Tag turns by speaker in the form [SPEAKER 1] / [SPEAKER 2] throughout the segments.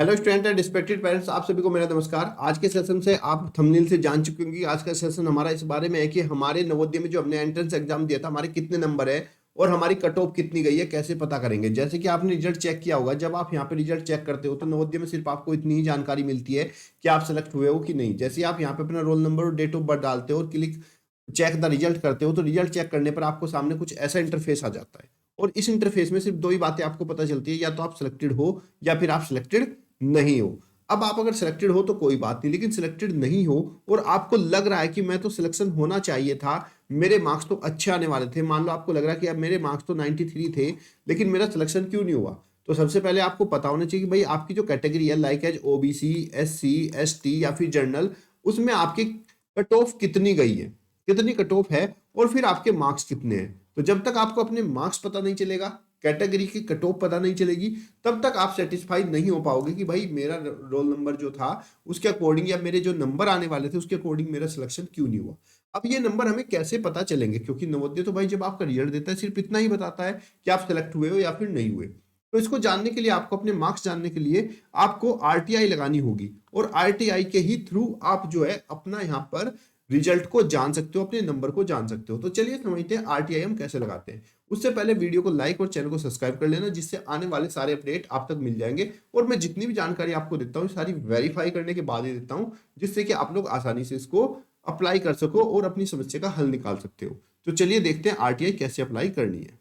[SPEAKER 1] Hello student and respected parents, आप सभी को मेरा नमस्कार। आज के सेशन से आप थंबनेल से जान चुके होंगे। आज का सेशन हमारा इस बारे में है कि हमारे नवोदय में जो हमने एंट्रेंस एग्जाम दिया था, हमारे कितने नंबर है और हमारी कट ऑफ कितनी गई है, कैसे पता करेंगे। जैसे कि आपने रिजल्ट चेक किया होगा, जब आप यहाँ पे रिजल्ट चेक करते हो तो नवोदय में सिर्फ आपको इतनी ही जानकारी मिलती है कि आप सेलेक्ट हुए हो कि नहीं। जैसे ही आप यहाँ पे अपना रोल नंबर और डेट ऑफ बर्थ डालते हो और क्लिक चेक द रिजल्ट करते हो, तो रिजल्ट चेक करने पर आपको सामने कुछ ऐसा इंटरफेस आ जाता है। और इस इंटरफेस में सिर्फ दो ही बातें आपको पता चलती है, या तो आप सिलेक्टेड हो या फिर आप सिलेक्टेड नहीं हो। अब आप अगर सिलेक्टेड हो तो कोई बात नहीं, लेकिन सिलेक्टेड नहीं हो और आपको लग रहा है कि मैं तो सिलेक्शन होना चाहिए था, मेरे मार्क्स तो अच्छे आने वाले थे। मान लो आपको लग रहा है कि अब मेरे मार्क्स तो 93 थे, लेकिन मेरा सिलेक्शन क्यों नहीं हुआ। तो सबसे पहले आपको पता होना चाहिए कि भाई आपकी जो कैटेगरी है, like as OBC, SC, ST या फिर जनरल, उसमें आपकी कट ऑफ कितनी गई है, कितनी कट ऑफ है और फिर आपके मार्क्स कितने हैं। तो जब तक आपको अपने मार्क्स पता नहीं चलेगा, कैटेगरी की कट ऑफ पता नहीं चलेगी, तब तक आप सेटिस्फाइड नहीं हो पाओगे कि भाई मेरा रोल नंबर जो था उसके अकॉर्डिंग या मेरे जो नंबर आने वाले थे उसके अकॉर्डिंग मेरा सिलेक्शन क्यों नहीं हुआ। अब ये नंबर हमें कैसे पता चलेंगे, क्योंकि नवोदय तो भाई जब आपका रिजल्ट देता है सिर्फ इतना ही बताता है कि आप सेलेक्ट हुए हो या फिर नहीं हुए। तो इसको जानने के लिए, आपको अपने मार्क्स जानने के लिए आपको आरटीआई लगानी होगी, और आरटीआई के ही थ्रू आप जो है अपना यहाँ पर रिजल्ट को जान सकते हो, अपने नंबर को जान सकते हो। तो चलिए समझते हैं आरटीआई हम कैसे लगाते हैं। उससे पहले वीडियो को लाइक और चैनल को सब्सक्राइब कर लेना, जिससे आने वाले सारे अपडेट आप तक मिल जाएंगे। और मैं जितनी भी जानकारी आपको देता हूँ सारी वेरीफाई करने के बाद ही देता हूँ, जिससे कि आप लोग आसानी से इसको अप्लाई कर सको और अपनी समस्या का हल निकाल सकते हो। तो चलिए देखते हैं आरटीआई कैसे अप्लाई करनी है।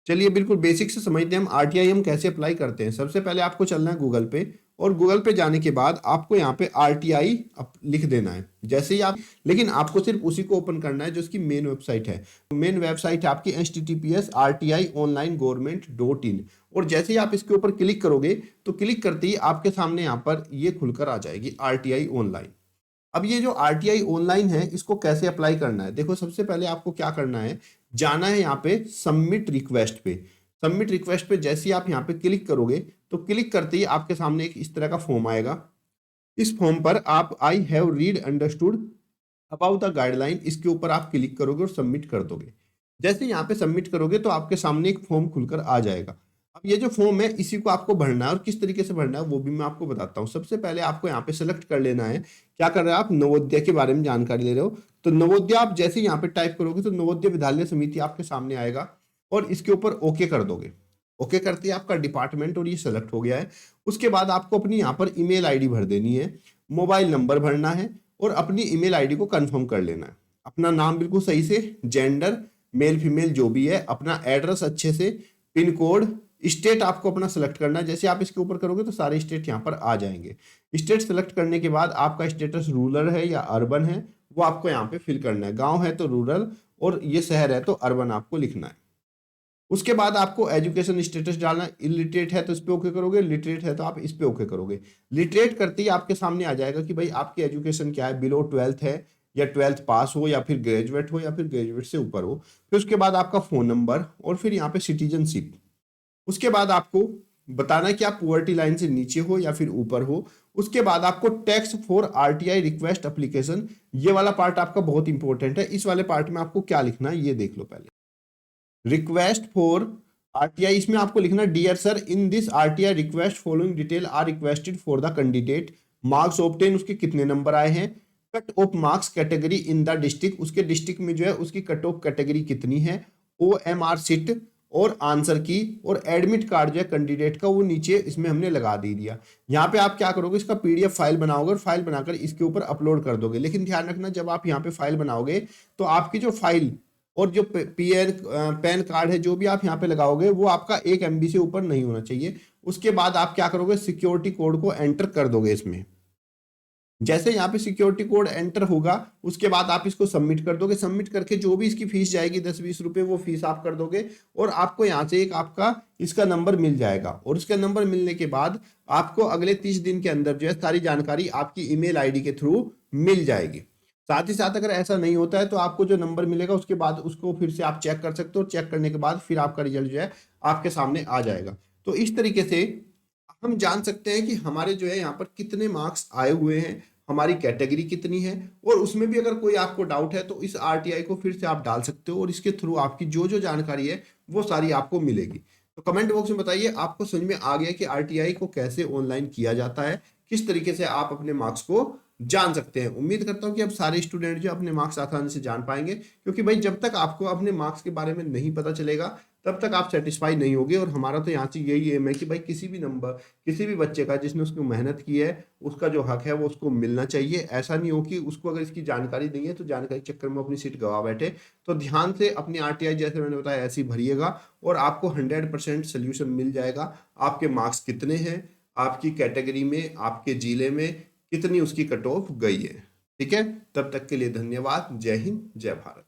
[SPEAKER 1] चलिए बिल्कुल बेसिक से समझते हैं हम आरटीआई हम कैसे अप्लाई करते हैं। सबसे पहले आपको चलना है गूगल पे, और गूगल पे जाने के बाद आपको यहाँ पे आरटीआई लिख देना है। जैसे ही आप, लेकिन आपको सिर्फ उसी को ओपन करना है जो उसकी मेन वेबसाइट है। मेन वेबसाइट है आपकी https://rti-online.government.in। और जैसे ही आप इसके ऊपर क्लिक करोगे तो क्लिक करते ही आपके सामने यहाँ पर ये खुलकर आ जाएगी आरटीआई ऑनलाइन। अब ये जो आरटीआई ऑनलाइन है, इसको कैसे अप्लाई करना है, देखो सबसे पहले आपको क्या करना है, जाना है यहाँ पे सबमिट रिक्वेस्ट पे। सबमिट रिक्वेस्ट पे जैसे ही आप यहाँ पे क्लिक करोगे तो क्लिक करते ही आपके सामने एक इस तरह का फॉर्म आएगा। इस फॉर्म पर आप I have read understood about the guideline, इसके ऊपर आप क्लिक करोगे और सबमिट कर दोगे। जैसे यहाँ पे सबमिट करोगे तो आपके सामने एक फॉर्म खुलकर आ जाएगा। अब ये जो फॉर्म है इसी को आपको भरना है, और किस तरीके से भरना है वो भी मैं आपको बताता हूँ। सबसे पहले आपको यहाँ पे सेलेक्ट कर लेना है, क्या कर रहे हैं आप, नवोदय के बारे में जानकारी ले रहे हो। तो नवोदय आप जैसे यहाँ पे टाइप करोगे तो नवोदय विद्यालय समिति आपके सामने आएगा, और इसके ऊपर ओके कर दोगे। ओके करते ही आपका डिपार्टमेंट और ये सेलेक्ट हो गया है। उसके बाद आपको अपनी यहाँ पर ईमेल आईडी भर देनी है, मोबाइल नंबर भरना है और अपनी ईमेल आईडी को कंफर्म कर लेना है। अपना नाम बिल्कुल सही से, जेंडर मेल फीमेल जो भी है, अपना एड्रेस अच्छे से, पिन कोड, स्टेट आपको अपना सेलेक्ट करना है। जैसे आप इसके ऊपर करोगे तो सारे स्टेट यहाँ पर आ जाएंगे। स्टेट सेलेक्ट करने के बाद आपका स्टेटस रूरल है या अर्बन है वो आपको यहाँ पे फिल करना है। गांव है तो रूरल, और ये शहर है तो अर्बन आपको लिखना है। उसके बाद आपको एजुकेशन स्टेटस डालना है। इलिटरेट है तो इस पे ओके करोगे, लिटरेट है तो आप इस पे ओके करोगे। लिटरेट करते ही आपके सामने आ जाएगा कि भाई आपकी एजुकेशन क्या है, बिलो 12th है या 12th पास हो या फिर ग्रेजुएट हो या फिर ग्रेजुएट से ऊपर हो। फिर उसके बाद आपका फोन नंबर और फिर यहाँ पे सिटीजनशिप। उसके बाद आपको बताना है कि आप पुअर्टी लाइन से नीचे हो या फिर ऊपर हो। उसके बाद आपको tax for RTI request application, ये वाला पार्ट आपका बहुत इंपॉर्टेंट है। इस वाले पार्ट में आपको क्या लिखना है ये देख लो पहले। रिक्वेस्ट फॉर आरटीआई, इसमें आपको लिखना dear sir, in this RTI request following detail are requested for the candidate. Marks obtain, उसके कितने नंबर आए हैं। Cut off marks category in the district, उसके डिस्ट्रिक्ट में जो है उसकी कट ऑफ कैटेगरी कितनी है। OMR सीट और आंसर की, और एडमिट कार्ड जो है कैंडिडेट का वो नीचे इसमें हमने लगा दे दिया। यहाँ पे आप क्या करोगे, इसका PDF फाइल बनाओगे और फाइल बनाकर इसके ऊपर अपलोड कर दोगे। लेकिन ध्यान रखना, जब आप यहाँ पे फाइल बनाओगे तो आपकी जो फाइल और जो पैन कार्ड है जो भी आप यहाँ पे लगाओगे वो आपका 1 MB से ऊपर नहीं होना चाहिए। उसके बाद आप क्या करोगे, सिक्योरिटी कोड को एंटर कर दोगे इसमें। जैसे यहाँ पे सिक्योरिटी कोड एंटर होगा उसके बाद आप इसको सबमिट कर दोगे। सबमिट करके जो भी इसकी फीस जाएगी 10-20 रुपए, वो फीस आप कर दोगे, और आपको यहाँ से एक आपका इसका नंबर मिल जाएगा। और इसका नंबर मिलने के बाद आपको अगले 30 दिन के अंदर जो है सारी जानकारी आपकी ईमेल आईडी के थ्रू मिल जाएगी। साथ ही साथ अगर ऐसा नहीं होता है तो आपको जो नंबर मिलेगा उसके बाद उसको फिर से आप चेक कर सकते हो। चेक करने के बाद फिर आपका रिजल्ट जो है आपके सामने आ जाएगा। तो इस तरीके से हम जान सकते हैं कि हमारे जो है यहाँ पर कितने मार्क्स आए हुए हैं, हमारी कैटेगरी कितनी है। और उसमें भी अगर कोई आपको डाउट है तो इस आरटीआई को फिर से आप डाल सकते हो, और इसके थ्रू आपकी जो जो जानकारी है वो सारी आपको मिलेगी। तो कमेंट बॉक्स में बताइए आपको समझ में आ गया कि आरटीआई को कैसे ऑनलाइन किया जाता है, किस तरीके से आप अपने मार्क्स को जान सकते हैं। उम्मीद करता हूं कि अब सारे स्टूडेंट जो अपने मार्क्स आसानी से जान पाएंगे, क्योंकि भाई जब तक आपको अपने मार्क्स के बारे में नहीं पता चलेगा तब तक आप सेटिस्फाई नहीं होगे। और हमारा तो यहाँ से यही एम है कि भाई किसी भी नंबर, किसी भी बच्चे का जिसने उसको मेहनत की है, उसका जो हक है वो उसको मिलना चाहिए। ऐसा नहीं हो कि उसको अगर इसकी जानकारी नहीं है तो जानकारी के चक्कर में अपनी सीट गवा बैठे। तो ध्यान से अपनी आरटीआई जैसे मैंने बताया ऐसी भरिएगा और आपको 100% सोल्यूशन मिल जाएगा। आपके मार्क्स कितने हैं, आपकी कैटेगरी में, आपके जिले में कितनी उसकी कट ऑफ गई है। ठीक है, तब तक के लिए धन्यवाद। जय हिंद, जय भारत।